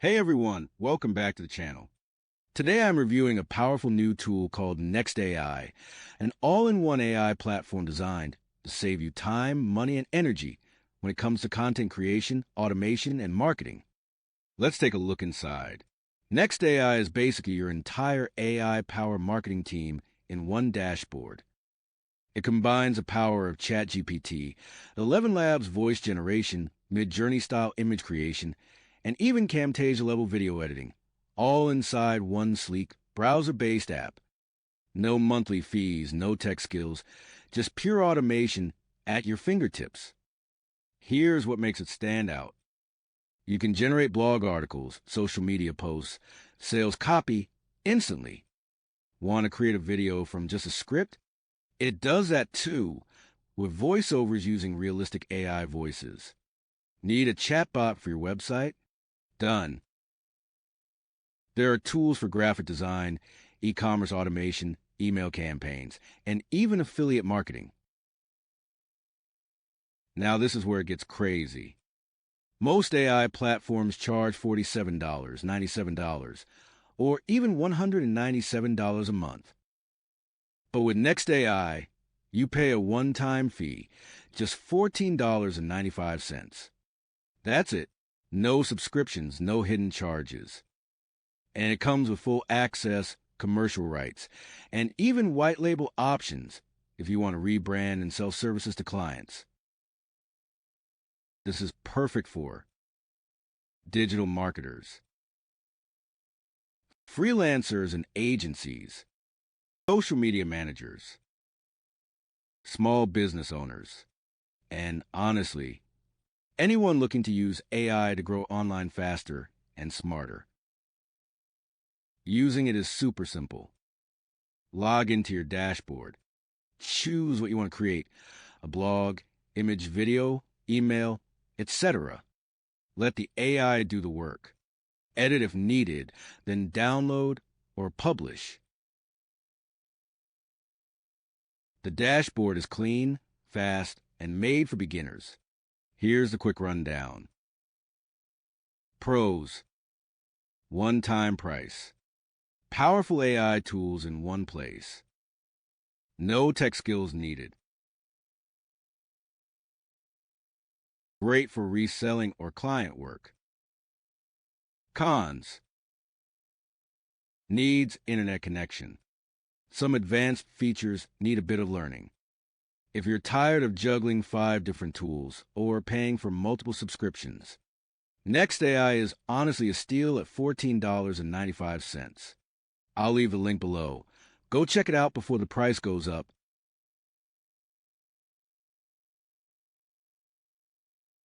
Hey everyone, welcome back to the channel. Today I'm reviewing a powerful new tool called NextAI, an all-in-one AI platform designed to save you time, money, and energy when it comes to content creation, automation, and marketing. Let's take a look inside. NextAI is basically your entire AI-powered marketing team in one dashboard. It combines the power of ChatGPT, 11 Labs voice generation, Mid-Journey style image creation, and even Camtasia-level video editing, all inside one sleek, browser-based app. No monthly fees, no tech skills, just pure automation at your fingertips. Here's what makes it stand out. You can generate blog articles, social media posts, sales copy instantly. Want to create a video from just a script? It does that too, with voiceovers using realistic AI voices. Need a chatbot for your website? Done. There are tools for graphic design, e-commerce automation, email campaigns, and even affiliate marketing. Now this is where it gets crazy. Most AI platforms charge $47, $97, or even $197 a month. But with NextAI, you pay a one-time fee, just $14.95. That's it. No subscriptions, no hidden charges. And it comes with full access, commercial rights, and even white label options if you want to rebrand and sell services to clients. This is perfect for digital marketers, freelancers and agencies, social media managers, small business owners, and honestly, anyone looking to use AI to grow online faster and smarter. Using it is super simple. Log into your dashboard. Choose what you want to create: a blog, image, video, email, etc. Let the AI do the work. Edit if needed, then download or publish. The dashboard is clean, fast, and made for beginners. Here's the quick rundown. Pros: one-time price. Powerful AI tools in one place. No tech skills needed. Great for reselling or client work. Cons: needs internet connection. Some advanced features need a bit of learning. If you're tired of juggling 5 different tools or paying for multiple subscriptions, NextAI is honestly a steal at $14.95. I'll leave the link below. Go check it out before the price goes up